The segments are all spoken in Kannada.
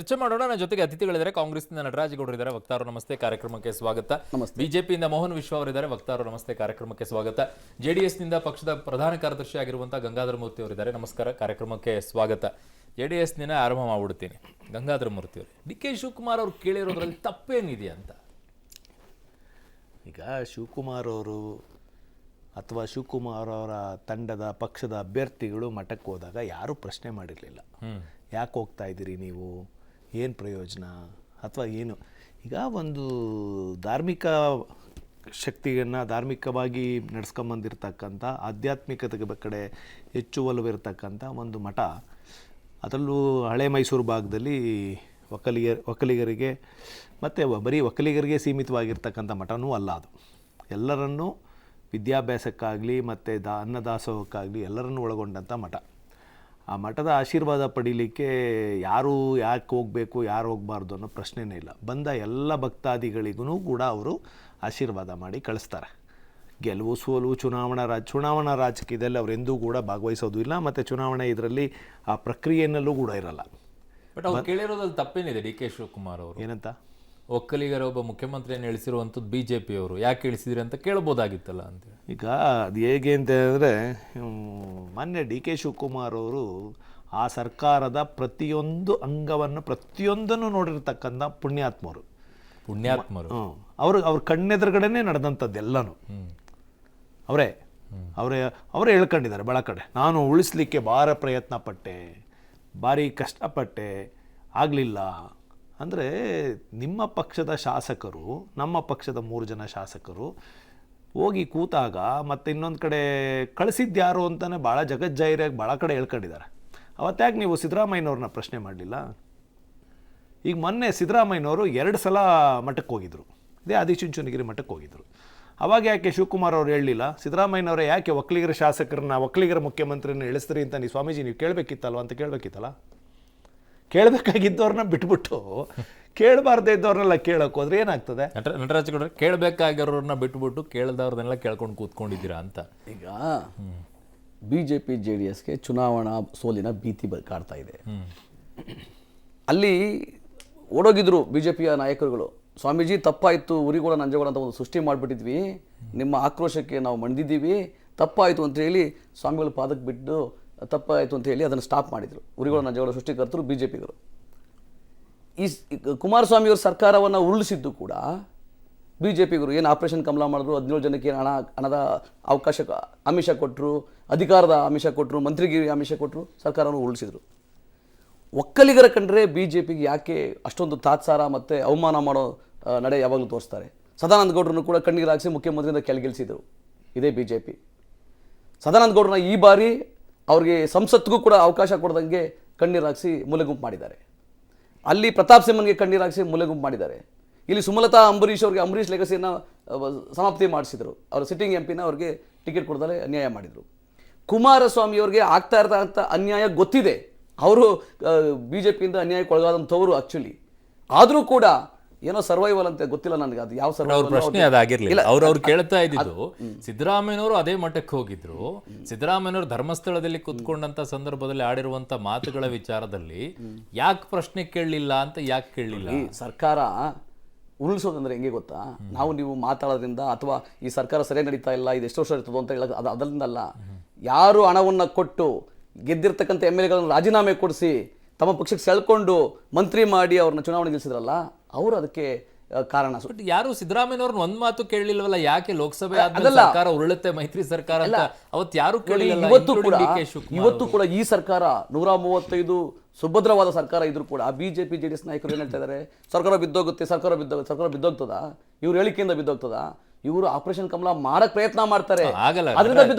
ಚರ್ಚೆ ಮಾಡೋಣ. ನನ್ನ ಜೊತೆಗೆ ಅತಿಥಿಗಳಿದ್ದಾರೆ. ಕಾಂಗ್ರೆಸ್ನಿಂದ ನಟರಾಜಗೌಡರು ಇದ್ದಾರೆ, ವಕ್ತಾರರು. ನಮಸ್ತೆ, ಕಾರ್ಯಕ್ರಮಕ್ಕೆ ಸ್ವಾಗತ. ಬಿಜೆಪಿಯಿಂದ ಮೋಹನ್ ವಿಶ್ವ ಅವರಿದ್ದಾರೆ, ವಕ್ತಾರರು. ನಮಸ್ತೆ, ಕಾರ್ಯಕ್ರಮಕ್ಕೆ ಸ್ವಾಗತ. ಜೆಡಿಎಸ್ನಿಂದ ಪಕ್ಷದ ಪ್ರಧಾನ ಕಾರ್ಯದರ್ಶಿ ಆಗಿರುವಂತಹ ಗಂಗಾಧರ ಮೂರ್ತಿ ಅವರಿದ್ದಾರೆ. ನಮಸ್ಕಾರ, ಕಾರ್ಯಕ್ರಮಕ್ಕೆ ಸ್ವಾಗತ. ಜೆಡಿಎಸ್ನಿಂದ ಆರಂಭ ಮಾಡ್ಬಿಡ್ತೀನಿ. ಗಂಗಾಧರ ಮೂರ್ತಿ ಅವರು, ಡಿ ಕೆ ಶಿವಕುಮಾರ್ ಅವರು ಕೇಳಿರೋದ್ರಲ್ಲಿ ತಪ್ಪೇನಿದೆ ಅಂತ? ಈಗ ಶಿವಕುಮಾರ್ ಅವರು ಅಥವಾ ಶಿವಕುಮಾರ್ ಅವರ ತಂಡದ ಪಕ್ಷದ ಅಭ್ಯರ್ಥಿಗಳು ಮಠಕ್ಕೆ ಹೋದಾಗ ಯಾರೂ ಪ್ರಶ್ನೆ ಮಾಡಿರಲಿಲ್ಲ. ಯಾಕೆ ಹೋಗ್ತಾ ಇದ್ದೀರಿ ನೀವು, ಏನು ಪ್ರಯೋಜನ ಅಥವಾ ಏನು. ಈಗ ಒಂದು ಧಾರ್ಮಿಕ ಶಕ್ತಿಯನ್ನು ಧಾರ್ಮಿಕವಾಗಿ ನಡೆಸ್ಕೊಂಬಂದಿರ್ತಕ್ಕಂಥ ಆಧ್ಯಾತ್ಮಿಕತೆ ಕಡೆ ಹೆಚ್ಚು ಒಲವಿರ್ತಕ್ಕಂಥ ಒಂದು ಮಠ, ಅದರಲ್ಲೂ ಹಳೆ ಮೈಸೂರು ಭಾಗದಲ್ಲಿ ಒಕ್ಕಲಿಗರಿಗೆ ಮತ್ತು ಬರೀ ಒಕ್ಕಲಿಗರಿಗೆ ಸೀಮಿತವಾಗಿರ್ತಕ್ಕಂಥ ಮಠನೂ ಅಲ್ಲ. ಅದು ಎಲ್ಲರನ್ನೂ ವಿದ್ಯಾಭ್ಯಾಸಕ್ಕಾಗಲಿ ಮತ್ತು ಅನ್ನದಾಸೋಹಕ್ಕಾಗಲಿ ಎಲ್ಲರನ್ನೂ ಒಳಗೊಂಡಂಥ ಮಠ. ಆ ಮಠದ ಆಶೀರ್ವಾದ ಪಡೀಲಿಕ್ಕೆ ಯಾರು ಯಾಕೆ ಹೋಗಬೇಕು, ಯಾರು ಹೋಗಬಾರ್ದು ಅನ್ನೋ ಪ್ರಶ್ನೆನೇ ಇಲ್ಲ. ಬಂದ ಎಲ್ಲ ಭಕ್ತಾದಿಗಳಿಗೂ ಕೂಡ ಅವರು ಆಶೀರ್ವಾದ ಮಾಡಿ ಕಳಿಸ್ತಾರೆ. ಗೆಲುವು ಸೋಲು ಚುನಾವಣಾ ರಾಜಕೀಯದಲ್ಲಿ ಅವರು ಎಂದೂ ಕೂಡ ಭಾಗವಹಿಸೋದು ಇಲ್ಲ, ಮತ್ತು ಚುನಾವಣೆ ಇದರಲ್ಲಿ ಆ ಪ್ರಕ್ರಿಯೆಯಲ್ಲೂ ಕೂಡ ಇರಲ್ಲ. ಬಟ್ ಅವ್ರು ಕೇಳಿರೋದ್ರಲ್ಲಿ ತಪ್ಪೇನಿದೆ? ಡಿ ಕೆ ಶಿವಕುಮಾರ್ ಅವರು ಏನಂತ ಒಕ್ಕಲಿಗರ ಒಬ್ಬ ಮುಖ್ಯಮಂತ್ರಿಯನ್ನು ಇಳಿಸಿರುವಂಥದ್ದು ಬಿಜೆಪಿ ಅವರು, ಯಾಕೆ ಇಳಿಸಿದ್ರಿ ಅಂತ ಕೇಳ್ಬೋದಾಗಿತ್ತಲ್ಲ ಅಂತ. ಈಗ ಅದು ಹೇಗೆ ಅಂತ ಹೇಳಿದ್ರೆ, ಮೊನ್ನೆ ಡಿ ಕೆ ಶಿವಕುಮಾರ್ ಅವರು ಆ ಸರ್ಕಾರದ ಪ್ರತಿಯೊಂದು ಅಂಗವನ್ನು ಪ್ರತಿಯೊಂದನ್ನು ನೋಡಿರ್ತಕ್ಕಂಥ ಪುಣ್ಯಾತ್ಮರು. ಅವ್ರ ಕಣ್ಣೆದುರುಗಡೆನೇ ನಡೆದಂಥದ್ದೆಲ್ಲನೂ ಅವರೇ ಹೇಳ್ಕೊಂಡಿದ್ದಾರೆ ಭಾಳ ಕಡೆ. ನಾನು ಉಳಿಸ್ಲಿಕ್ಕೆ ಭಾಳ ಪ್ರಯತ್ನ ಪಟ್ಟೆ, ಭಾರಿ ಕಷ್ಟಪಟ್ಟೆ, ಆಗಲಿಲ್ಲ ಅಂದರೆ ನಿಮ್ಮ ಪಕ್ಷದ ಶಾಸಕರು, ನಮ್ಮ ಪಕ್ಷದ 3 ಜನ ಶಾಸಕರು ಹೋಗಿ ಕೂತಾಗ ಮತ್ತು ಇನ್ನೊಂದು ಕಡೆ ಕಳಿಸಿದ್ಯಾರು ಅಂತಲೇ ಭಾಳ ಜಗಜ್ಜಾಹಿರಾಗಿ ಭಾಳ ಕಡೆ ಹೇಳ್ಕೊಂಡಿದ್ದಾರೆ. ಅವತ್ತಾಗ ನೀವು ಸಿದ್ದರಾಮಯ್ಯನವ್ರನ್ನ ಪ್ರಶ್ನೆ ಮಾಡಲಿಲ್ಲ? ಈಗ ಮೊನ್ನೆ ಸಿದ್ದರಾಮಯ್ಯನವರು 2 ಸಲ ಮಠಕ್ಕೆ ಹೋಗಿದ್ದರು, ಇದೇ ಆದಿಚುಂಚನಗಿರಿ ಮಠಕ್ಕೆ ಹೋಗಿದ್ದರು. ಅವಾಗ ಯಾಕೆ ಶಿವಕುಮಾರ್ ಅವ್ರು ಹೇಳಲಿಲ್ಲ, ಸಿದ್ದರಾಮಯ್ಯನವರೇ ಯಾಕೆ ಒಕ್ಕಲಿಗರ ಶಾಸಕರನ್ನ ಒಕ್ಕಲಿಗರ ಮುಖ್ಯಮಂತ್ರಿನ ಇಳಿಸ್ತೀರಿ ಅಂತ ನೀವು ಸ್ವಾಮೀಜಿ ನೀವು ಕೇಳಬೇಕಿತ್ತಲ್ವ ಅಂತ ಕೇಳಬೇಕಿತ್ತಲ್ಲ. ಕೇಳಬೇಕಾಗಿದ್ದವ್ರನ್ನ ಬಿಟ್ಬಿಟ್ಟು ಕೇಳಬಾರ್ದೇ ಇದ್ದವ್ರನ್ನೆಲ್ಲ ಕೇಳೋಕೆ ಹೋದ್ರೆ ಏನಾಗ್ತದೆ? ನಟರಾಜಗೌಡರು, ಕೇಳಬೇಕಾಗಿರೋರನ್ನ ಬಿಟ್ಬಿಟ್ಟು ಕೇಳ್ದವ್ರನ್ನೆಲ್ಲ ಕೇಳ್ಕೊಂಡು ಕೂತ್ಕೊಂಡಿದ್ದೀರಾ ಅಂತ. ಈಗ BJP JDSಗೆ ಚುನಾವಣಾ ಸೋಲಿನ ಭೀತಿ ಕಾಡ್ತಾ ಇದೆ. ಅಲ್ಲಿ ಓಡೋಗಿದ್ರು BJPಯ ನಾಯಕರುಗಳು, ಸ್ವಾಮೀಜಿ ತಪ್ಪಾಯಿತು, ಉರಿಗೋಳ ನಂಜಗೋಳ ಅಂತ ಒಂದು ಸೃಷ್ಟಿ ಮಾಡಿಬಿಟ್ಟಿದ್ವಿ, ನಿಮ್ಮ ಆಕ್ರೋಶಕ್ಕೆ ನಾವು ಮಣಿದಿದ್ದೀವಿ, ತಪ್ಪಾಯಿತು ಅಂತ ಹೇಳಿ ಸ್ವಾಮಿಗಳು ಪಾದಕ್ಕೆ ಬಿಟ್ಟು ತಪ್ಪಾಯಿತು ಅಂತ ಹೇಳಿ ಅದನ್ನು ಸ್ಟಾಪ್ ಮಾಡಿದರು. ಉರಿಗೋಳ ನಂಜಗೋಳ ಸೃಷ್ಟಿಕರ್ತರು BJPಗರು. ಈ ಕುಮಾರಸ್ವಾಮಿಯವ್ರ ಸರ್ಕಾರವನ್ನು ಉರುಳಿಸಿದ್ದು ಕೂಡ BJPಗರು. ಏನು ಆಪರೇಷನ್ ಕಮಲ ಮಾಡಿದ್ರು, 17 ಜನಕ್ಕೆ ಹಣದ ಅವಕಾಶ ಆಮಿಷ ಕೊಟ್ಟರು, ಅಧಿಕಾರದ ಆಮಿಷ ಕೊಟ್ಟರು, ಮಂತ್ರಿಗಿರಿ ಆಮಿಷ ಕೊಟ್ಟರು, ಸರ್ಕಾರವನ್ನು ಉರುಳಿಸಿದ್ರು. ಒಕ್ಕಲಿಗರ ಕಂಡ್ರೆ BJPಗೆ ಯಾಕೆ ಅಷ್ಟೊಂದು ತಾತ್ಸಾರ ಮತ್ತು ಅವಮಾನ ಮಾಡೋ ನಡೆ ಯಾವಾಗಲೂ ತೋರಿಸ್ತಾರೆ. ಸದಾನಂದ ಗೌಡರನ್ನು ಕೂಡ ಕಣ್ಣೀರು ಹಾಕಿಸಿ ಮುಖ್ಯಮಂತ್ರಿಯಿಂದ ಕೆಳಗಿಳಿಸಿದರು ಇದೇ BJP. ಸದಾನಂದ ಗೌಡರನ್ನ ಈ ಬಾರಿ ಅವ್ರಿಗೆ ಸಂಸತ್ಗೂ ಕೂಡ ಅವಕಾಶ ಕೊಡದಂಗೆ ಕಣ್ಣೀರು ಹಾಕಿಸಿ ಮೂಲೆಗುಂಪು ಮಾಡಿದ್ದಾರೆ. ಅಲ್ಲಿ ಪ್ರತಾಪ್ ಸಿಂಹನ್ಗೆ ಕಣ್ಣೀರು ಹಾಕಿಸಿ ಮೂಲೆಗುಂಪು ಮಾಡಿದ್ದಾರೆ. ಇಲ್ಲಿ ಸುಮಲತಾ ಅಂಬರೀಷ್ ಅವ್ರಿಗೆ ಅಂಬರೀಷ್ ಲೆಗಸಿಯನ್ನು ಸಮಾಪ್ತಿ ಮಾಡಿಸಿದರು. ಅವರು ಸಿಟ್ಟಿಂಗ್ MP ಅವ್ರಿಗೆ ಟಿಕೆಟ್ ಕೊಡದಲ್ಲೇ ಅನ್ಯಾಯ ಮಾಡಿದರು. ಕುಮಾರಸ್ವಾಮಿ ಅವ್ರಿಗೆ ಆಗ್ತಾ ಇರ್ತಕ್ಕಂಥ ಅನ್ಯಾಯ ಗೊತ್ತಿದೆ. ಅವರು BJPಯಿಂದ ಅನ್ಯಾಯಕ್ಕೆ ಒಳಗಾದಂಥವ್ರು ಆ್ಯಕ್ಚುಲಿ. ಆದರೂ ಕೂಡ ಏನೋ ಸರ್ವೈವಲ್ ಅಂತ ಗೊತ್ತಿಲ್ಲ ನನಗೆ, ಅದು ಯಾವ ಸರ್ವೈವಲ್ ಪ್ರಶ್ನೆ ಅದಾಗಿರ್ಲಿಲ್ಲ. ಅವ್ರು ಕೇಳ್ತಾ ಇದ್ದಿದ್ದು, ಸಿದ್ದರಾಮಯ್ಯನವರು ಅದೇ ಮಠಕ್ಕೆ ಹೋಗಿದ್ರು, ಸಿದ್ದರಾಮಯ್ಯನವರು ಧರ್ಮಸ್ಥಳದಲ್ಲಿ ಕುತ್ಕೊಂಡಂತ ಸಂದರ್ಭದಲ್ಲಿ ಆಡಿರುವಂತ ಮಾತುಗಳ ವಿಚಾರದಲ್ಲಿ ಯಾಕೆ ಪ್ರಶ್ನೆ ಕೇಳಲಿಲ್ಲ ಅಂತ. ಯಾಕೆ ಕೇಳಲಿಲ್ಲ? ಸರ್ಕಾರ ಉರುಳಿಸೋದಂದ್ರೆ ಹೆಂಗೆ ಗೊತ್ತಾ, ನಾವು ನೀವು ಮಾತಾಡೋದ್ರಿಂದ ಅಥವಾ ಈ ಸರ್ಕಾರ ಸರಿಯಾಗಿ ನಡೀತಾ ಇಲ್ಲ, ಇದು ಎಷ್ಟು ವರ್ಷ ಇರ್ತದೋ ಅಂತ ಹೇಳೋದು ಅದರಿಂದಲ್ಲ. ಯಾರು ಹಣವನ್ನು ಕೊಟ್ಟು ಗೆದ್ದಿರ್ತಕ್ಕಂಥ MLAಗಳನ್ನು ರಾಜೀನಾಮೆ ಕೊಡಿಸಿ ತಮ್ಮ ಪಕ್ಷಕ್ಕೆ ಸೆಳ್ಕೊಂಡು ಮಂತ್ರಿ ಮಾಡಿ ಅವ್ರನ್ನ ಚುನಾವಣೆ ಗೆಲ್ಲಿಸಿದ್ರಲ್ಲ, ಅವರು ಅದಕ್ಕೆ ಕಾರಣ. ಯಾರು ಸಿದ್ದರಾಮಯ್ಯನವ್ರನ್ನ ಒಂದ್ ಮಾತು ಕೇಳಲಿಲ್ವಲ್ಲ, ಯಾಕೆ ಲೋಕಸಭೆ ಸರ್ಕಾರ ಉರುಳುತ್ತೆ ಮೈತ್ರಿ ಸರ್ಕಾರ ಅಂತ ಅವತ್ತು ಯಾರು ಕೇಳಿಲ್ಲ? ಇವತ್ತು ಕೂಡ ಈ ಸರ್ಕಾರ 135 ಸುಭದ್ರವಾದ ಸರ್ಕಾರ ಇದ್ರು ಕೂಡ BJP JDS ನಾಯಕರು ಏನ್ ಹೇಳ್ತಾ ಇದ್ದಾರೆ, ಸರ್ಕಾರ ಬಿದ್ದೋಗುತ್ತೆ, ಸರ್ಕಾರ ಬಿದ್ದೋಗ್ತದ, ಇವ್ರು ಹೇಳಿಕೆಯಿಂದ ಬಿದ್ದೋಗ್ತದ. ಇವರು ಆಪರೇಷನ್ ಕಮಲ ಮಾಡಕ್ ಪ್ರಯತ್ನ ಮಾಡ್ತಾರೆ,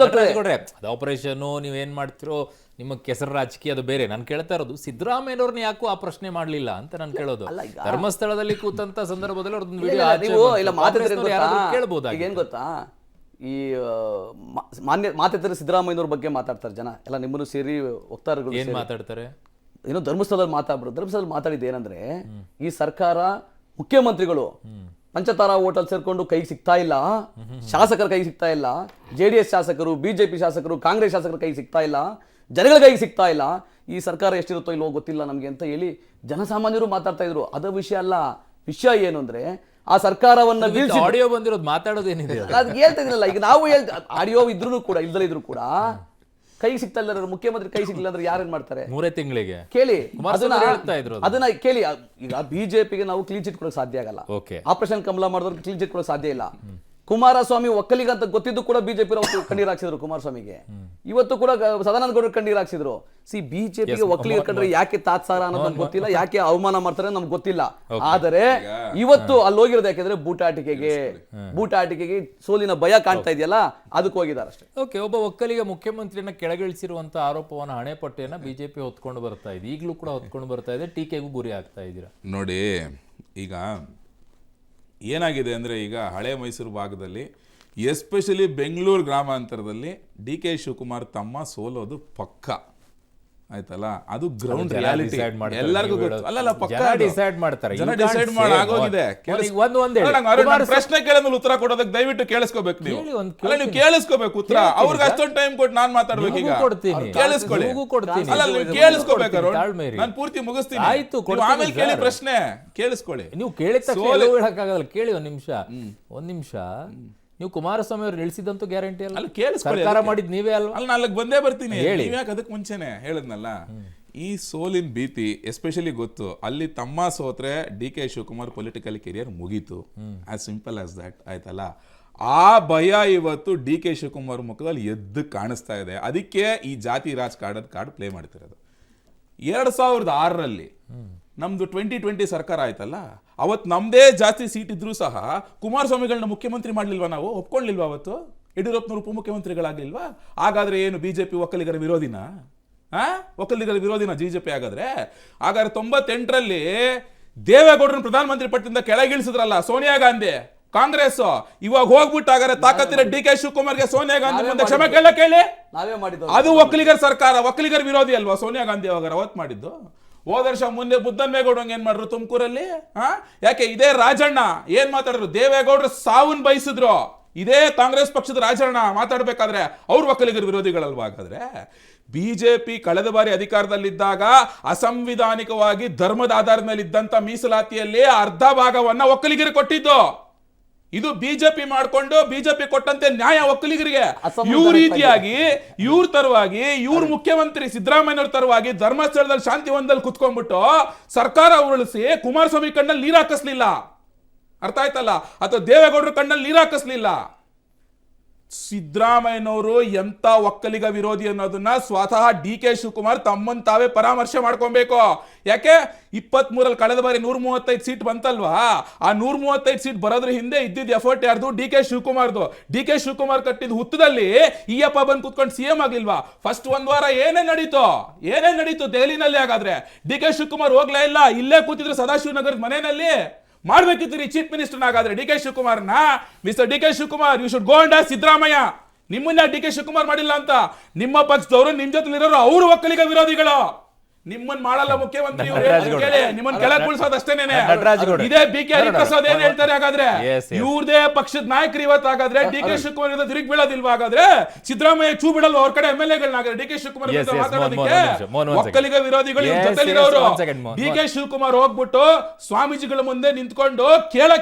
ಆಪರೇಷನ್ ನೀವೇನ್ ಮಾಡ್ತಿರೋ ನಿಮ್ಮ ಕೆಸರು ರಾಜಕೀಯ ಅದು ಬೇರೆ. ನಾನು ಕೇಳ್ತಾ ಇರೋದು ಸಿದ್ದರಾಮಯ್ಯನವ್ರನ್ನ ಯಾಕೋ ಆ ಪ್ರಶ್ನೆ ಮಾಡ್ಲಿಲ್ಲ ಅಂತ ನಾನು ಕೇಳೋದು. ಧರ್ಮಸ್ಥಳದಲ್ಲಿ ಕೂತಂತ ಸಂದರ್ಭದಲ್ಲಿ ಏನ್ ಗೊತ್ತಾ, ಈ ಮಾತಾಡ್ತಾರೆ ಸಿದ್ದರಾಮಯ್ಯನವ್ರ ಬಗ್ಗೆ ಮಾತಾಡ್ತಾರೆ ಜನ ಎಲ್ಲ, ನಿಮ್ಮನ್ನು ಸೇರಿ ವಕ್ತಾರಗಳು ಏನ್ ಮಾತಾಡ್ತಾರೆ, ಏನೋ ಧರ್ಮಸ್ಥಳದಲ್ಲಿ ಧರ್ಮಸ್ಥಳದಲ್ಲಿ ಮಾತಾಡಿದ್ದು ಏನಂದ್ರೆ, ಈ ಸರ್ಕಾರ ಮುಖ್ಯಮಂತ್ರಿಗಳು ಪಂಚತಾರಾ ಹೋಟೆಲ್ ಸೇರ್ಕೊಂಡು ಕೈಗೆ ಸಿಗ್ತಾ ಇಲ್ಲ, ಶಾಸಕರ ಕೈಗೆ ಸಿಗ್ತಾ ಇಲ್ಲ, JDS ಶಾಸಕರು, BJP ಶಾಸಕರು, ಕಾಂಗ್ರೆಸ್ ಶಾಸಕರ ಕೈಗೆ ಸಿಗ್ತಾ ಇಲ್ಲ, ಜನಗಳ ಕೈಗೆ ಸಿಗ್ತಾ ಇಲ್ಲ. ಈ ಸರ್ಕಾರ ಎಷ್ಟಿರುತ್ತೋ ಇಲ್ವೋ ಗೊತ್ತಿಲ್ಲ ನಮಗೆ ಅಂತ ಹೇಳಿ ಜನಸಾಮಾನ್ಯರು ಮಾತಾಡ್ತಾ ಇದ್ರು. ಅದು ವಿಷಯ ಅಲ್ಲ. ವಿಷಯ ಏನು ಅಂದ್ರೆ ಆ ಸರ್ಕಾರವನ್ನ ಬೀಳ್ಸಿ ಆಡಿಯೋ ಬಂದಿರೋದು ಮಾತಾಡೋದೇನಿದೆ ಅದು? ಅದು ಹೇಳ್ತಾ ಇದೀನಲ್ಲ, ಈಗ ನಾವು ಆಡಿಯೋ ಇದ್ರೂ ಕೂಡ ಇಲ್ದಲೇ ಇದ್ರು ಕೂಡ ಕೈಗೆ ಸಿಗ್ತಾ ಇಲ್ಲ. ಮುಖ್ಯಮಂತ್ರಿ ಕೈ ಸಿಗ್ಲಿಲ್ಲ ಅಂದ್ರೆ ಯಾರೇನ್ ಮಾಡ್ತಾರೆ? 3 ತಿಂಗಳಿಗೆ ಕೇಳಿ ಕುಮಾರಸ್ವಾಮಿ ಹೇಳ್ತಾ ಇದ್ರು ಅದನ್ನ. ಅದನ್ನ ಕೇಳಿ. ಈಗ ಬಿಜೆಪಿಗೆ ನಾವು ಕ್ಲೀನ್ ಚಿಟ್ ಕೊಡೋಕೆ ಸಾಧ್ಯ ಆಗಲ್ಲ. ಓಕೆ, ಆಪರೇಷನ್ ಕಮಲ ಮಾಡಿದವ್ರಿಗೆ ಕ್ಲೀನ್ ಚಿಟ್ ಕೊಡೋಕೆ ಸಾಧ್ಯ ಇಲ್ಲ. ಕುಮಾರಸ್ವಾಮಿ ಒಕ್ಕಲಿಗ ಅಂತ ಗೊತ್ತಿದ್ದು ಕೂಡ ಬಿಜೆಪಿ ಕಣ್ಣೀರ್ ಹಾಕ್ಸಿದ್ರು ಕುಮಾರಸ್ವಾಮಿಗೆ. ಇವತ್ತು ಕೂಡ ಸದಾನಂದ ಗೌಡರು ಕಣ್ಣೀರ್ ಹಾಕ್ಸಿದ್ರು. ಬಿಜೆಪಿಗೆ ಒಕ್ಕಲಿಗರ ಕಂಡ್ರೆ ಯಾಕೆ ತಾತ್ಸಾರ ಅನ್ನೋದು ನಮ್ಗೆ ಗೊತ್ತಿಲ್ಲ, ಯಾಕೆ ಅವಮಾನ ಮಾಡ್ತಾರೆ ನಮ್ಗೆ ಗೊತ್ತಿಲ್ಲ. ಆದರೆ ಇವತ್ತು ಅಲ್ಲಿ ಹೋಗಿರೋದು ಯಾಕೆಂದ್ರೆ ಬೂಟಾಟಿಕೆಗೆ ಸೋಲಿನ ಭಯ ಕಾಣ್ತಾ ಇದೆಯಲ್ಲ, ಅದಕ್ಕೆ ಹೋಗಿದ್ದಾರೆ ಅಷ್ಟೇ. ಓಕೆ, ಒಬ್ಬ ಒಕ್ಕಲಿಗ ಮುಖ್ಯಮಂತ್ರಿಯನ್ನ ಕೆಳಗಿಳಿಸಿರುವಂತ ಆರೋಪವನ್ನ ಹಣೆಪಟ್ಟಿಯನ್ನ ಬಿಜೆಪಿ ಹೊತ್ಕೊಂಡು ಬರ್ತಾ ಇದೆ, ಈಗಲೂ ಕೂಡ ಹೊತ್ಕೊಂಡು ಬರ್ತಾ ಇದೆ. ಟೀಕೆಗೂ ಗುರಿ ಆಗ್ತಾ ಇದ್ದೀರಾ ನೋಡಿ. ಈಗ ಏನಾಗಿದೆ ಅಂದರೆ, ಈಗ ಹಳೆ ಮೈಸೂರು ಭಾಗದಲ್ಲಿ ಎಸ್ಪೆಷಲಿ ಬೆಂಗಳೂರು ಗ್ರಾಮಾಂತರದಲ್ಲಿ DK ಶಿವಕುಮಾರ್ ತಮ್ಮ ಸೋಲೋದು ಪಕ್ಕ ಆಯ್ತಲ್ಲ. ಅದು ಗ್ರೌಂಡ್ ರಿಯಾಲಿಟಿ ಎಲ್ಲರಿಗೂ ಗೊತ್ತು. ಅಲ್ಲಲ್ಲ, ಪಕ್ಕ ಡಿಸೈಡ್ ಮಾಡ್ತಾರೆ. ಜನ ಡಿಸೈಡ್ ಮಾಡಿ ಆಗೋಗಿದೆ. ಪ್ರಶ್ನೆ ಕೇಳಿದ್ರೆ ಉತ್ತರ ಕೊಡೋದಕ್ಕೆ ದಯವಿಟ್ಟು ಕೇಳಿಸ್ಕೋಬೇಕು ನೀವು. ಅಲ್ಲ, ನೀವು ಕೇಳಿಸ್ಕೋಬೇಕು ಉತ್ತರ. ಅವ್ರಿಗೆ ಅಷ್ಟೊಂದು ಟೈಮ್ ಕೊಟ್ಟು ನಾನ್ ಮಾತಾಡ್ಬೇಕು. ಈಗ ಕೇಳಿಸ್ಕೊಳ್ಳಿ. ಅಲ್ಲ, ನೀವು ಕೇಳಿಸ್ಕೋಬೇಕಾರು ನಾನು ಪೂರ್ತಿ ಮುಗಿಸ್ತೀನಿ. ಆಯ್ತು, ಆಮೇಲೆ ಕೇಳಿ ಪ್ರಶ್ನೆ ಕೇಳಿಸ್ಕೊಳ್ಳಿ. ನೀವು ಕೇಳಿದ ಹೇಳಕ್ಕಾಗಲ್ಲ. ಕೇಳಿ ಒಂದ್ ನಿಮಿಷ. ನೀವು ಕುಮಾರಸ್ವಾಮಿ ಅವ್ರು ಇಳಿಸಿದಂತೂ ಗ್ಯಾರಂಟಿ ಅಲ್ಲ. ಅಲ್ಲಿ ಕೇಳಿಸ್ಕೊಳ್ಳಿ. ಸರ್ಕಾರ ಮಾಡಿದ್ ನೀವೇ ಅಲ್ವಾ? ಅಲ್ಲ, ನಾನು ಬಂದೇ ಬರ್ತೀನಿ. ನೀವ್ಯಾಕೆ ಅದಕ್ಕೆ ಮುಂಚೆನೆ ಹೇಳಿದ್ನಲ್ಲ, ಈ ಸೋಲಿನ ಭೀತಿ ಎಸ್ಪೆಷಲಿ ಗೊತ್ತು. ಅಲ್ಲಿ ತಮ್ಮ ಸೋತ್ರೆ DK ಶಿವಕುಮಾರ್ ಪೊಲಿಟಿಕಲ್ ಕೆರಿಯರ್ ಮುಗೀತು. ಆಸ್ ಸಿಂಪಲ್ ಆಸ್ ದಟ್ ಆಯ್ತಲ್ಲ. ಆ ಭಯ ಇವತ್ತು DK ಶಿವಕುಮಾರ್ ಮುಖದಲ್ಲಿ ಎದ್ದು ಕಾಣಿಸ್ತಾ ಇದೆ. ಅದಕ್ಕೆ ಈ ಜಾತಿ ರಾಜಕಾರಣದ ಕಾರ್ಡ್ ಪ್ಲೇ ಮಾಡ್ತಿರೋದು. 2006ರಲ್ಲಿ ನಮ್ದು 2020 ಸರ್ಕಾರ ಆಯ್ತಲ್ಲ, ಅವತ್ತು ನಮ್ದೇ ಜಾಸ್ತಿ ಸೀಟ್ ಇದ್ರೂ ಸಹ ಕುಮಾರಸ್ವಾಮಿಗಳನ್ನ ಮುಖ್ಯಮಂತ್ರಿ ಮಾಡ್ಲಿಲ್ವಾ? ನಾವು ಒಪ್ಕೊಳ್ಳಿಲ್ವಾ? ಅವತ್ತು ಯಡಿಯೂರಪ್ಪನವರು ಉಪಮುಖ್ಯಮಂತ್ರಿಗಳಾಗ್ಲಿಲ್ವಾ? ಹಾಗಾದ್ರೆ ಏನು ಬಿಜೆಪಿ ಒಕ್ಕಲಿಗರ ವಿರೋಧಿನ? ಒಕ್ಕಲಿಗರ ವಿರೋಧಿನ ಬಿಜೆಪಿ? ಹಾಗಾದ್ರೆ 98ರಲ್ಲಿ ದೇವೇಗೌಡರನ್ನ ಪ್ರಧಾನಮಂತ್ರಿ ಪಟ್ಟದಿಂದ ಕೆಳಗಿಳಿಸಿದ್ರಲ್ಲ ಸೋನಿಯಾ ಗಾಂಧಿ, ಕಾಂಗ್ರೆಸ್. ಇವಾಗ ಹೋಗ್ಬಿಟ್ಟು ಹಾಗಾದ್ರೆ ತಾಕತ್ತಿರ DK ಶಿವಕುಮಾರ್ಗೆ ಸೋನಿಯಾ ಗಾಂಧಿ ಮುಂದೆ ಕ್ಷಮೆ ಕೇಳಿ. ನಾವೇ ಮಾಡಿದ್ದು ಅದು ಒಕ್ಕಲಿಗರ ಸರ್ಕಾರ, ಒಕ್ಕಲಿಗರ ವಿರೋಧಿ ಅಲ್ವಾ ಸೋನಿಯಾ ಗಾಂಧಿ ಅವಾಗ ಅವತ್ತು ಮಾಡಿದ್ದು? ಹೋದ ವರ್ಷ ಮುಂದೆ ಬುದ್ದನ್ಮೇಗೌಡಂಗೆ ಏನ್ ಮಾಡ್ರು ತುಮಕೂರಲ್ಲಿ? ಯಾಕೆ ಇದೇ ರಾಜಣ್ಣ ಏನ್ ಮಾತಾಡಿದ್ರು? ದೇವೇಗೌಡರು ಸಾವನ್ ಬಯಸಿದ್ರು. ಇದೇ ಕಾಂಗ್ರೆಸ್ ಪಕ್ಷದ ರಾಜಣ್ಣ ಮಾತಾಡ್ಬೇಕಾದ್ರೆ ಅವ್ರು ಒಕ್ಕಲಿಗರ ವಿರೋಧಿಗಳಲ್ವಾ? ಹಾಗಾದ್ರೆ ಬಿಜೆಪಿ ಕಳೆದ ಬಾರಿ ಅಧಿಕಾರದಲ್ಲಿದ್ದಾಗ ಅಸಂವಿಧಾನಿಕವಾಗಿ ಧರ್ಮದ ಆಧಾರದ ಮೇಲೆ ಇದ್ದಂತ ಮೀಸಲಾತಿಯಲ್ಲಿ ಅರ್ಧ ಭಾಗವನ್ನ ಒಕ್ಕಲಿಗರಿಗೆ ಕೊಟ್ಟಿದ್ದು. ಇದು ಬಿಜೆಪಿ ಮಾಡ್ಕೊಂಡು ಬಿಜೆಪಿ ಕೊಟ್ಟಂತೆ ನ್ಯಾಯ ಒಕ್ಕಲಿಗರಿಗೆ. ಇವ್ರ ರೀತಿಯಾಗಿ ಇವ್ರ ತರವಾಗಿ ಇವ್ರ ಮುಖ್ಯಮಂತ್ರಿ ಸಿದ್ದರಾಮಯ್ಯವ್ರ ತರವಾಗಿ ಧರ್ಮಸ್ಥಳದಲ್ಲಿ ಶಾಂತಿವನದಲ್ಲಿ ಕುತ್ಕೊಂಡ್ಬಿಟ್ಟು ಸರ್ಕಾರ ಉರುಳಿಸಿ ಕುಮಾರಸ್ವಾಮಿ ಕಣ್ಣಲ್ಲಿ ನೀರು ಹಾಕಿಸ್ಲಿಲ್ಲ. ಅರ್ಥ ಆಯ್ತಲ್ಲ? ಅಥವಾ ದೇವೇಗೌಡರ ಕಣ್ಣಲ್ಲಿ ನೀರು ಹಾಕಿಸ್ಲಿಲ್ಲ. ಸಿದ್ದರಾಮಯ್ಯನವರು ಎಂತ ಒಕ್ಕಲಿಗ ವಿರೋಧಿ ಅನ್ನೋದನ್ನ ಸ್ವತಃ DK ಶಿವಕುಮಾರ್ ತಮ್ಮನ್ ತಾವೇ ಪರಾಮರ್ಶೆ ಮಾಡ್ಕೊಬೇಕು. ಯಾಕೆ 23ರಲ್ಲಿ ಕಳೆದ ಬಾರಿ 135 ಸೀಟ್ ಬಂತಲ್ವಾ? ಆ 135 ಸೀಟ್ ಬರೋದ್ರ ಹಿಂದೆ ಇದ್ದಿದ್ದು ಎಫರ್ಟ್ ಯಾರ್ದು? DK ಶಿವಕುಮಾರ್ದು. DK ಶಿವಕುಮಾರ್ ಕಟ್ಟಿದ ಹುತ್ತದಲ್ಲಿ ಈಯಪ್ಪ ಬಂದು ಕುತ್ಕೊಂಡು CM ಆಗ್ಲಿಲ್ವಾ? ಫಸ್ಟ್ ಒಂದ್ ವಾರ ಏನೇನ್ ನಡೀತು ದೆಹಲಿನಲ್ಲಿ? ಹಾಗಾದ್ರೆ DK ಶಿವಕುಮಾರ್ ಹೋಗ್ಲೇ ಇಲ್ಲ, ಇಲ್ಲೇ ಕೂತಿದ್ರು ಸದಾಶಿವನಗರದ ಮನೆಯಲ್ಲಿ. ಮಾಡ್ಬೇಕಿತ್ತು ಚೀಫ್ ಮಿನಿಸ್ಟರ್ ಆಗಾದ್ರೆ DK ಶಿವಕುಮಾರ್ನ. Mister DK Shivakumar, you should go and ask Siddaramaiah. ನಿಮ್ಮನ್ನ DK ಶಿವಕುಮಾರ್ ಮಾಡಿಲ್ಲ ಅಂತ. ನಿಮ್ಮ ಪಕ್ಷದವರು ನಿಮ್ ಜೊತೆಲಿರೋರು ಅವರು ಒಕ್ಕಲಿಗ ವಿರೋಧಿಗಳು. ನಿಮ್ಮನ್ ಮಾಡಲ್ಲ ಮುಖ್ಯಮಂತ್ರಿ, ನಿಮ್ಮನ್ನ ಕೆಳಗೆ ಕುಳಿಸೋದಷ್ಟೇನೆ. ಇದೇ BK ಹರಿಪ್ರಸಾದ್ ಏನ್ ಹೇಳ್ತಾರೆ? ಹಾಗಾದ್ರೆ ಇವ್ರದೇ ಪಕ್ಷದ ನಾಯಕರು ಇವತ್ತು ಹಾಗಾದ್ರೆ DK ಶಿವಕುಮಾರ್ ತಿರುಗಿ ಬೀಳೋದಿಲ್ವಾ? ಹಾಗಾದ್ರೆ ಸಿದ್ದರಾಮಯ್ಯ ಚೂ ಬಿಡಲ್ವಾ ಅವ್ರ ಕಡೆ MLA-ಗಳನ್ನ DK ಶಿವಕುಮಾರ್ ಮಾತಾಡೋದಕ್ಕೆ? ಒಕ್ಕಲಿಗ ವಿರೋಧಿಗಳು ಇವ್ರ ಜೊತೆಲಿರೋರು. DK ಶಿವಕುಮಾರ್ ಹೋಗ್ಬಿಟ್ಟು ಸ್ವಾಮೀಜಿಗಳ ಮುಂದೆ ನಿಂತ್ಕೊಂಡು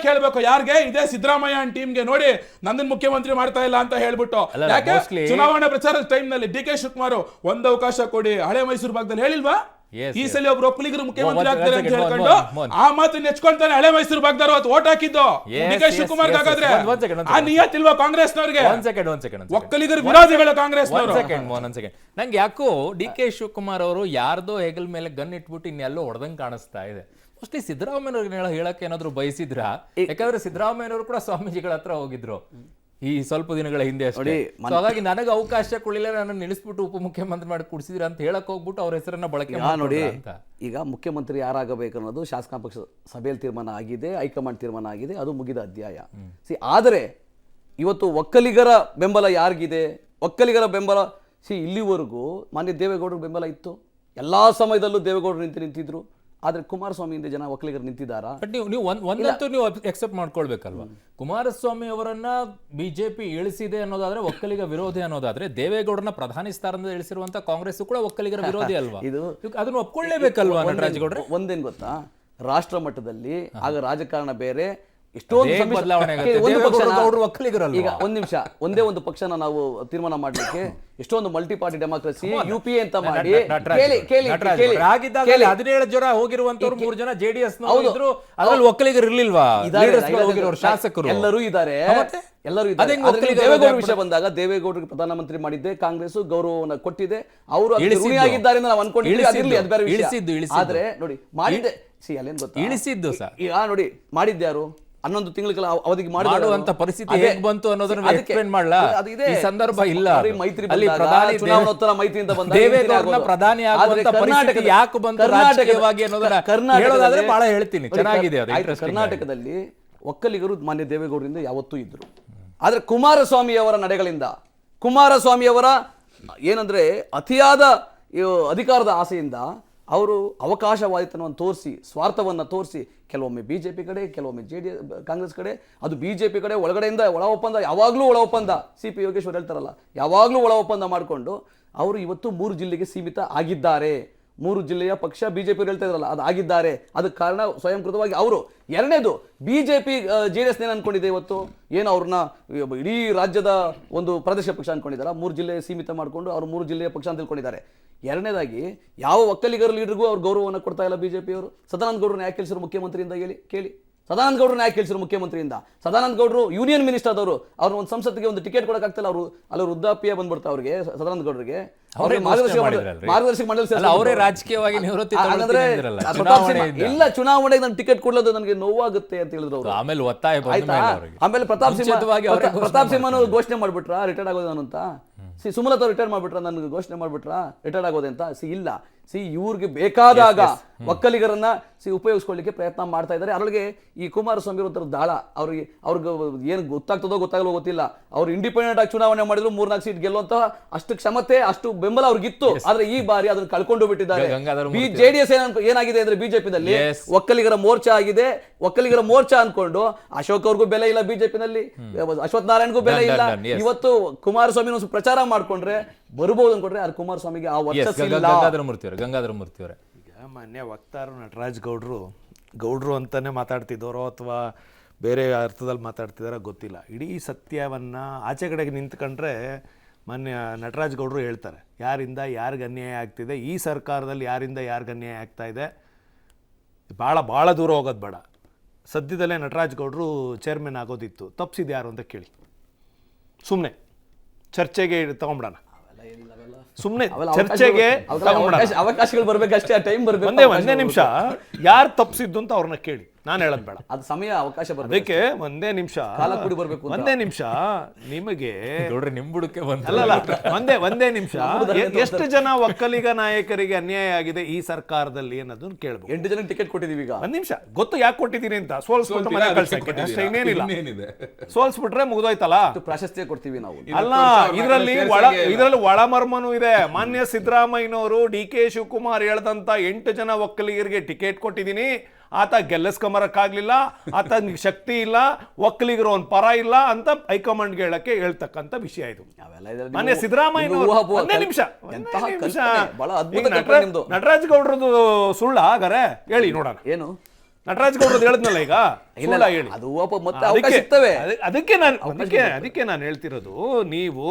ಕೇಳಬೇಕು ಯಾರಿಗೆ? ಇದೇ ಸಿದ್ದರಾಮಯ್ಯ ಟೀಮ್ಗೆ, ನೋಡಿ ನಂದನ್ ಮುಖ್ಯಮಂತ್ರಿ ಮಾಡ್ತಾ ಇಲ್ಲ ಅಂತ ಹೇಳ್ಬಿಟ್ಟು. ಯಾಕೆ ಚುನಾವಣಾ ಪ್ರಚಾರದ ಟೈಮ್ ನಲ್ಲಿ DK ಶಿವಕುಮಾರ್ ಒಂದ್ ಅವಕಾಶ ಕೊಡಿ, ಹಳೆ ಮೈಸೂರು ಭಾಗದಲ್ಲಿ ಹೇಳಿಲ್ವಾ? ಈ ಸಲ ಒಬ್ರು ಒಕ್ಕಲಿಗರು ಮುಖ್ಯಮಂತ್ರಿ ಆಗ್ತಾರೆ ಅಂತ ಹೇಳ್ಕೊಂಡು ಆ ಮಾತು ನೆಚ್ಕೊಂತಾನೆ ಹಳೆ ಮೈಸೂರು ಭಾಗದವರು ಅವತ್ತು ಓಟ್ ಹಾಕಿದ್ದು DK ಶಿವಕುಮಾರ್. ಹಾಗಾದ್ರೆ ಆ ನಿಯತ್ತಿಲ್ವಾ ಕಾಂಗ್ರೆಸ್ನವ್ರಿಗೆ? ಒಕ್ಕಲಿಗರ ವಿರೋಧಿಗಳ ಕಾಂಗ್ರೆಸ್ನವರು. ನಂಗೆ ಯಾಕೋ DK ಶಿವಕುಮಾರ್ ಅವರು ಯಾರ್ದೋ ಹೆಗಲ್ ಮೇಲೆ ಗನ್ ಇಟ್ಬಿಟ್ಟು ಇನ್ನೆಲ್ಲೋ ಹೊಡೆದಂಗ್ ಕಾಣಿಸ್ತಾ ಇದೆ. ಮೋಸ್ಟ್ಲಿ ಸಿದ್ದರಾಮಯ್ಯವ್ರಿಗೆ ಹೇಳಕ್ಕೆ ಏನಾದ್ರು ಬಯಸಿದ್ರ? ಯಾಕಂದ್ರೆ ಸಿದ್ದರಾಮಯ್ಯನವರು ಕೂಡ ಸ್ವಾಮೀಜಿಗಳ ಹತ್ರ ಹೋಗಿದ್ರು ಈ ಸ್ವಲ್ಪ ದಿನಗಳ ಹಿಂದೆ ಅಷ್ಟೇ. ಹಾಗಾಗಿ ನನಗೆ ಅವಕಾಶ ಕೊಡಲಿಲ್ಲ, ನನ್ನ ನಿಲ್ಲಿಸ್ಬಿಟ್ಟು ಉಪಮುಖ್ಯಮಂತ್ರಿ ಮಾಡಿ ಕುಡಿಸಿದ್ರ ಅಂತ ಹೇಳಕ್ ಹೋಗ್ಬಿಟ್ಟು ಅವ್ರ ಹೆಸರನ್ನ ಬಳಕೆ ನೋಡಿ. ಈಗ ಮುಖ್ಯಮಂತ್ರಿ ಯಾರಾಗಬೇಕು ಅನ್ನೋದು ಶಾಸಕಾಂಗ ಪಕ್ಷ ಸಭೆಯಲ್ಲಿ ತೀರ್ಮಾನ ಆಗಿದೆ, ಹೈಕಮಾಂಡ್ ತೀರ್ಮಾನ ಆಗಿದೆ, ಅದು ಮುಗಿದ ಅಧ್ಯಾಯ. ಆದರೆ ಇವತ್ತು ಒಕ್ಕಲಿಗರ ಬೆಂಬಲ ಯಾರಿಗಿದೆ? ಒಕ್ಕಲಿಗರ ಬೆಂಬಲ ಇಲ್ಲಿವರೆಗೂ ಮಾನ್ಯ ದೇವೇಗೌಡರ ಬೆಂಬಲ ಇತ್ತು. ಎಲ್ಲಾ ಸಮಯದಲ್ಲೂ ದೇವೇಗೌಡರು ನಿಂತಿದ್ರು. ಆದ್ರೆ ಕುಮಾರಸ್ವಾಮಿ ಹಿಂದೆ ಜನ ಒಕ್ಕಲಿಗರು ನಿಂತಿದ್ದಾರಾ? ಬಟ್ ನೀವು ಒಂದಂತೂ ನೀವು ಎಕ್ಸೆಪ್ಟ್ ಮಾಡ್ಕೊಳ್ಬೇಕಲ್ವಾ, ಕುಮಾರಸ್ವಾಮಿ ಅವರನ್ನ ಬಿಜೆಪಿ ಇಳಿಸಿದೆ ಅನ್ನೋದಾದ್ರೆ ಒಕ್ಕಲಿಗ ವಿರೋಧಿ ಅನ್ನೋದಾದ್ರೆ ದೇವೇಗೌಡರನ್ನ ಪ್ರಧಾನಿ ಸ್ಥಾನದಿಂದ ಇಳಿಸಿರುವಂತ ಕಾಂಗ್ರೆಸ್ ಕೂಡ ಒಕ್ಕಲಿಗರ ವಿರೋಧಿ ಅಲ್ವಾ? ಅದನ್ನು ಒಪ್ಕೊಳ್ಳೇಬೇಕಲ್ವಾ ನಟರಾಜ್ ಗೌಡ್ರೆ? ಒಂದೇನ್ ಗೊತ್ತಾ, ರಾಷ್ಟ್ರ ಮಟ್ಟದಲ್ಲಿ ಆಗ ರಾಜಕಾರಣ ಬೇರೆ, ಎಷ್ಟೊಂದು ಬದಲಾವಣೆ ಆಗುತ್ತೆ. ಒಂದು ದೇವೇಗೌಡರು ಪಕ್ಷನ- ಗೌಡ್ರು ಒಕ್ಕಲಿಗರಲ್ವಾ? ಈಗ ಒಂದ್ ನಿಮಿಷ, ಒಂದೇ ಒಂದು ಪಕ್ಷನ ನಾವು ತೀರ್ಮಾನ ಮಾಡ್ಲಿಕ್ಕೆ ಎಷ್ಟೊಂದು ಮಲ್ಟಿ ಪಾರ್ಟಿ ಡೆಮಾಕ್ರಸಿ UPA ಅಂತ ಮಾಡಿ ಕೇಳಿ ಕೇಳಿ ಕೇಳಿ ಆಗಿದ್ದಾಗ ಕೇಳಿ 17 ಜನ ಹೋಗಿರುವಂತವ್ರು 3 ಜನ ಜೆಡಿಎಸ್ ಹೌದು. ಇದ್ರು, ಅದ್ರಲ್ಲಿ ಒಕ್ಕಲಿಗರು ಇರ್ಲಿಲ್ವಾ? ಇದಾರೆ, Leaders ಗಳು ಹೋಗಿರೋರು, ಶಾಸಕರು ಎಲ್ಲರೂ ಇದ್ದಾರೆ, ಮತ್ತೆ? ಎಲ್ಲರೂ ಅದೇ ಇದ್ದಾರೆ. ಆದ್ರೆ ಒಕ್ಕಲಿಗರ ದೇವೇಗೌಡ ವಿರೋಧ ವಿಷಯ ಬಂದಾಗ ದೇವೇಗೌಡರಿಗೆ ಪ್ರಧಾನಮಂತ್ರಿ ಮಾಡಿದ್ದೆ ಕಾಂಗ್ರೆಸ್, ಗೌರವವನ್ನು ಕೊಟ್ಟಿದೆ, ಅವರು ಇಳಿಸಿದ್ದು. ಋಣಿಯಾಗಿದ್ದಾರೆ ಅಂತ ನಾವು ಅನ್ಕೊಂಡಿದ್ವಿ, ಅದಿರ್ಲಿ, ಅದು ಬೇರೆ ವಿಷಯ. ಇಳಿಸಿದ್ದು. ಆದ್ರೆ ನೋಡಿ ಮಾಡಿದ್ದೆ, ಅಲ್ಲೇನ್ ಗೊತ್ತಾ, ಇಳಿಸಿದ್ದು ಸರ್. ಈಗ ನೋಡಿ ಮಾಡಿದ್ಯಾರು 11 ತಿಂಗಳ ಅವಧಿಗೆ ಮಾಡುವಂತ ಪರಿಸ್ಥಿತಿ ಹೇಗೆ ಬಂತು ಅನ್ನೋದನ್ನ ಎಕ್ಸ್ಪ್ಲೇನ್ ಮಾಡಲ್ಲ. ಈ ಸಂದರ್ಭ ಇಲ್ಲ. ಮೈತ್ರಿ ಅಲ್ಲಿ ಪ್ರಧಾನಿ ಚುನಾವಣೋತ್ತರ ಮೈತ್ರಿಯಿಂದ ಬಂದಾಗ ದೇವೇಗೌಡರನ್ನ ಪ್ರಧಾನಿ ಆಗುವಂತ ಪರಿಸ್ಥಿತಿ ಯಾಕೆ ಬಂತು ರಾಜಕೀಯವಾಗಿ ಅನ್ನೋದನ್ನ ಹೇಳೋದಾದ್ರೆ ಬಹಳ ಹೇಳ್ತೀನಿ, ಚೆನ್ನಾಗಿದೆ ಅದು. ಕರ್ನಾಟಕದಲ್ಲಿ ಒಕ್ಕಲಿಗರು ಮಾನ್ಯ ದೇವೇಗೌಡರಿಂದ ಯಾವತ್ತೂ ಇದ್ರು. ಆದ್ರೆ ಕುಮಾರಸ್ವಾಮಿಯವರ ನಡೆಗಳಿಂದ, ಕುಮಾರಸ್ವಾಮಿಯವರ ಏನಂದ್ರೆ ಅತಿಯಾದ ಅಧಿಕಾರದ ಆಸೆಯಿಂದ ಅವರು ಅವಕಾಶವಾದಿತನವನ್ನು ತೋರಿಸಿ, ಸ್ವಾರ್ಥವನ್ನು ತೋರಿಸಿ, ಕೆಲವೊಮ್ಮೆ ಬಿಜೆಪಿ ಕಡೆ, ಕೆಲವೊಮ್ಮೆ ಕಾಂಗ್ರೆಸ್ ಕಡೆ, ಅದು ಬಿಜೆಪಿ ಕಡೆ ಒಳಗಡೆಯಿಂದ ಒಳ ಒಪ್ಪಂದ, ಯಾವಾಗಲೂ ಒಳ ಒಪ್ಪಂದ, CP ಯೋಗೇಶ್ವರ್ ಹೇಳ್ತಾರಲ್ಲ, ಯಾವಾಗಲೂ ಒಳ ಒಪ್ಪಂದ ಮಾಡಿಕೊಂಡು ಅವರು ಇವತ್ತು 3 ಜಿಲ್ಲೆಗೆ ಸೀಮಿತ ಆಗಿದ್ದಾರೆ. 3 ಜಿಲ್ಲೆಯ ಪಕ್ಷ ಬಿಜೆಪಿ ಹೇಳ್ತಾ ಇದ್ರಲ್ಲ, ಅದು ಆಗಿದ್ದಾರೆ. ಅದಕ್ಕೆ ಕಾರಣ ಸ್ವಯಂಕೃತವಾಗಿ ಅವರು. ಎರಡನೇದು, ಬಿಜೆಪಿ JDS ನೇನು ಅನ್ಕೊಂಡಿದೆ ಇವತ್ತು, ಏನು ಅವ್ರನ್ನ ಇಡೀ ರಾಜ್ಯದ ಒಂದು ಪ್ರಾದೇಶಿಕ ಪಕ್ಷ ಅನ್ಕೊಂಡಿದ್ದಾರೆ, 3 ಜಿಲ್ಲೆ ಸೀಮಿತ ಮಾಡಿಕೊಂಡು ಅವರು 3 ಜಿಲ್ಲೆಯ ಪಕ್ಷ ಅಂತ ತಿಳ್ಕೊಂಡಿದ್ದಾರೆ. ಎರಡನೇದಾಗಿ, ಯಾವ ಒಕ್ಕಲಿಗರ ಲೀಡರ್ಗೂ ಅವ್ರು ಗೌರವವನ್ನು ಕೊಡ್ತಾ ಇಲ್ಲ ಬಿಜೆಪಿಯವರು. ಸದಾನಂದ ಗೌಡರನ್ನ ಯಾಕೆ ಕೇಳಿಸಿದ್ರು ಮುಖ್ಯಮಂತ್ರಿಯಿಂದ ಕೇಳಿ. ಸದಾನಂದ ಗೌಡರನ್ನ ಯಾಕೆ ಕೇಳಿಸಿದ್ರು ಮುಖ್ಯಮಂತ್ರಿಯಿಂದ? ಸದಾನಂದ ಗೌಡರು ಯೂನಿಯನ್ ಮಿನಿಸ್ಟರ್ ಆದವರು, ಅವ್ರನ್ನ ಒಂದು ಸಂಸತ್ತಿಗೆ ಒಂದು ಟಿಕೆಟ್ ಕೊಡಕ್ಕಾಗ್ತಿಲ್ಲ, ಅವರು ಅಲ್ಲಿ ವೃದ್ಧಾಪ್ಯ ಬಂದ್ಬಿಡ್ತಾ ಅವ್ರಿಗೆ, ಸದಾನಂದ ಗೌಡರಿಗೆ ಮಾರ್ಗದರ್ಶಕ ಮಂಡಳಿ ಅವರೇ ರಾಜಕೀಯವಾಗಿ ನಿವೃತ್ತಿ ಇಲ್ಲ, ಚುನಾವಣೆಗೆ ನಾನು ಟಿಕೆಟ್ ಕೊಡೋದು ನನಗೆ ನೋವಾಗುತ್ತೆ ಅಂತ ಹೇಳಿದ್ರು ಅವರು. ಆಮೇಲೆ ಒತ್ತಾಯ ಆಯ್ತಾ? ಆಮೇಲೆ ಪ್ರತಾಪ್ ಸಿಂಹನು ಘೋಷಣೆ ಮಾಡ್ಬಿಟ್ರ ರಿಟೈರ್ಡ್ ಆಗೋದು ನಾನು ಅಂತ. ಸುಮಲತಾ ರಿಟೈರ್ ಮಾಡ್ಬಿಟ್ರ, ನನ್ಗೆ ಘೋಷಣೆ ಮಾಡ್ಬಿಟ್ರ ರಿಟೈರ್ಡ್ ಆಗೋದೆ ಅಂತ. ಇಲ್ಲ, ಇವ್ರಿಗೆ ಬೇಕಾದಾಗ ಒಕ್ಕಲಿಗರನ್ನ ಉಪಯೋಗಿಸ್ಕೊಳ್ಳಿಕ್ಕೆ ಪ್ರಯತ್ನ ಮಾಡ್ತಾ ಇದ್ದಾರೆ. ಅದರೊಳಗೆ ಈ ಕುಮಾರಸ್ವಾಮಿ ಒಂಥರ ದಾಳ, ಅವ್ರಿಗೆ ಏನು ಗೊತ್ತಾಗ್ತದೋ ಗೊತ್ತಾಗಲೋ ಗೊತ್ತಿಲ್ಲ. ಅವ್ರು ಇಂಡಿಪೆಂಡೆಂಟ್ ಆಗಿ ಚುನಾವಣೆ ಮಾಡಿದ್ರು 3-4 ಸೀಟ್ ಗೆಲ್ಲುವಂತಹ ಅಷ್ಟು ಕ್ಷಮತೆ, ಅಷ್ಟು ಬೆಂಬಲ ಅವ್ರಿಗಿತ್ತು. ಆದ್ರೆ ಈ ಬಾರಿ ಅದನ್ನು ಕಳ್ಕೊಂಡು ಬಿಟ್ಟಿದ್ದಾರೆ. JDS ಏನಾಗಿದೆ ಅಂದ್ರೆ ಬಿಜೆಪಿನಲ್ಲಿ ಒಕ್ಕಲಿಗರ ಮೋರ್ಚಾ ಆಗಿದೆ. ಒಕ್ಕಲಿಗರ ಮೋರ್ಚಾ ಅನ್ಕೊಂಡು ಅಶೋಕ್ ಅವ್ರಿಗೂ ಬೆಲೆ ಇಲ್ಲ ಬಿಜೆಪಿನಲ್ಲಿ, ಅಶ್ವಥ್ ನಾರಾಯಣ್ಗೂ ಬೆಲೆ ಇಲ್ಲ. ಇವತ್ತು ಕುಮಾರಸ್ವಾಮಿ ಪ್ರಚಾರ ಮಾಡ್ಕೊಂಡ್ರೆ ಬರ್ಬೋದು ಅನ್ಕೊಂಡ್ರೆ, ಅದು ಕುಮಾರಸ್ವಾಮಿಗೆ ಆ ವರ್ಚಸ್ಸಿಲ್ಲ. ಗಂಗಾಧರ ಮೂರ್ತಿ ಅವರೇ, ಈಗ ಮಾನ್ಯ ವಕ್ತಾರರು ನಟರಾಜ್ ಗೌಡ್ರು ಅಂತಾನೆ ಮಾತಾಡ್ತಿದ್ದರೋ ಅಥವಾ ಬೇರೆ ಅರ್ಥದಲ್ಲಿ ಮಾತಾಡ್ತಿದಾರೋ ಗೊತ್ತಿಲ್ಲ. ಇಡೀ ಸತ್ಯವನ್ನು ಆಚೆ ಕಡೆಗೆ ನಿಂತ್ಕೊಂಡ್ರೆ ಮಾನ್ಯ ನಟರಾಜ್ ಗೌಡರು ಹೇಳ್ತಾರೆ, ಯಾರಿಂದ ಯಾರಿಗೆ ಅನ್ಯಾಯ ಆಗ್ತಿದೆ, ಈ ಸರ್ಕಾರದಲ್ಲಿ ಯಾರಿಂದ ಯಾರಿಗೆ ಅನ್ಯಾಯ ಆಗ್ತಾ ಇದೆ, ಭಾಳ ದೂರ ಹೋಗೋದು ಬೇಡ. ಸದ್ಯದಲ್ಲೇ ನಟರಾಜ್ ಗೌಡರು ಚೇರ್ಮನ್ ಆಗೋದಿತ್ತು, ತಪ್ಪಿಸಿದ್ದು ಯಾರು ಅಂತ ಕೇಳಿ, ಸುಮ್ಮನೆ ಚರ್ಚೆಗೆ ತಗೊಂಬಿಡೋಣ. ಸುಮ್ಮನೆ ಚರ್ಚೆಗೆ ಅವಕಾಶಗಳು ಬರ್ಬೇಕಷ್ಟೇ, ಟೈಮ್ ಬರ್ಬೇಕು. ಒಂದೇ ನಿಮಿಷ, ಯಾರು ತಪ್ಪಿಸಿದ್ದು ಅಂತ ಅವ್ರನ್ನ ಕೇಳಿ, ನಾನು ಹೇಳೋದು ಬೇಡ. ಅದು ಸಮಯ ಅವಕಾಶ ಬರಬೇಕು. ಅದಕ್ಕೆ ಒಂದೇ ನಿಮಿಷ, ಒಂದೇ ನಿಮಿಷ ನಿಮಗೆ ನಿಂಬುಡಕ್ಕೆ ಒಂದೇ ನಿಮಿಷ, ಎಷ್ಟು ಜನ ಒಕ್ಕಲಿಗ ನಾಯಕರಿಗೆ ಅನ್ಯಾಯ ಆಗಿದೆ ಈ ಸರ್ಕಾರದಲ್ಲಿ ಅನ್ನೋದನ್ನ ಕೇಳ್ಬೋದು. 8 ಜನಕ್ಕೆ ಟಿಕೆಟ್ ಕೊಟ್ಟಿದೀವಿ. ಈಗ ಒಂದ್ ನಿಮಿಷ, ಗೊತ್ತು ಯಾಕೆ ಕೊಟ್ಟಿದ್ದೀನಿ ಅಂತ. ಸೋಲ್ಸ್ಬಿಟ್ಟು ಮನೆ ಕಳ್ಸಕ್ಕೆ ಅಷ್ಟೇ, ಇನ್ನೇನಿಲ್ಲ. ಸೋಲ್ಸ್ಬಿಟ್ರೆ ಮುಗಿದೋಯ್ತಲ್ಲ, ಪ್ರಾಶಸ್ತ್ಯ ಕೊಡ್ತೀವಿ ನಾವು. ಅಲ್ಲ, ಇದರಲ್ಲಿ ಒಳಮರ್ಮನೂ ಇದೆ. ಮಾನ್ಯ ಸಿದ್ದರಾಮಯ್ಯನವರು DK ಶಿವಕುಮಾರ್ ಹೇಳ್ದಂತ 8 ಜನ ಒಕ್ಕಲಿಗರಿಗೆ ಟಿಕೆಟ್ ಕೊಟ್ಟಿದ್ದೀನಿ, ಆತ ಗೆಲ್ಲಿಸ್ಕೊಂಬರಕ್ಕಾಗ್ಲಿಲ್ಲ, ಆತನಿಗೆ ಶಕ್ತಿ ಇಲ್ಲ, ಒಕ್ಕಲಿಗರು ಒಂದು ಪರ ಇಲ್ಲ ಅಂತ ಹೈಕಮಾಂಡ್ಗೆ ಹೇಳಕ್ಕೆ ಹೇಳ್ತಕ್ಕಂಥ ವಿಷಯ ಇದು. ಮಾನ್ಯ ಸಿದ್ದರಾಮಯ್ಯ ನಟರಾಜ್ ಗೌಡ್ರದ್ದು ಸುಳ್ಳ ಹಾಗಾರೆ ಹೇಳಿ ನೋಡೋಣ. ಏನು ನಟರಾಜ್ ಗೌಡ್ರದ್ದು ಹೇಳಿದ್ನಲ್ಲ ಈಗ, ಹೇಳಿ. ಅದಕ್ಕೆ ನಾನು ಹೇಳ್ತಿರೋದು, ನೀವು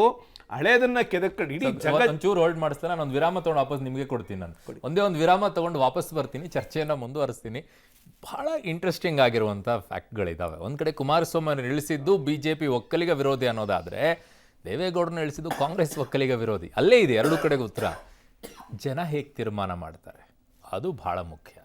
ಹಳೇದನ್ನ ಕೆದಕೊಂಡು ಇಡೀ ಜಗತ್ ಒಂಚೂರು ಹೋಲ್ಡ್ ಮಾಡಿಸ್ತಾನೆ. ನಾನು ಒಂದು ವಿರಾಮ ತಗೊಂಡು ವಾಪಸ್ ನಿಮಗೆ ಕೊಡ್ತೀನಿ. ನಾನು ಒಂದೇ ಒಂದು ವಿರಾಮ ತಗೊಂಡು ವಾಪಸ್ ಬರ್ತೀನಿ, ಚರ್ಚೆಯನ್ನು ಮುಂದುವರಿಸ್ತೀನಿ. ಬಹಳ ಇಂಟ್ರೆಸ್ಟಿಂಗ್ ಆಗಿರುವಂಥ ಫ್ಯಾಕ್ಟ್ಗಳಿದ್ದಾವೆ. ಒಂದು ಕಡೆ ಕುಮಾರಸ್ವಾಮಿ ಇಳಿಸಿದ್ದು ಬಿಜೆಪಿ ಒಕ್ಕಲಿಗ ವಿರೋಧಿ ಅನ್ನೋದಾದರೆ, ದೇವೇಗೌಡರನ್ನ ಇಳಿಸಿದ್ದು ಕಾಂಗ್ರೆಸ್ ಒಕ್ಕಲಿಗ ವಿರೋಧಿ. ಅಲ್ಲೇ ಇದೆ ಎರಡು ಕಡೆಗೆ ಉತ್ತರ. ಜನ ಹೇಗೆ ತೀರ್ಮಾನ ಮಾಡ್ತಾರೆ ಅದು ಬಹಳ ಮುಖ್ಯ.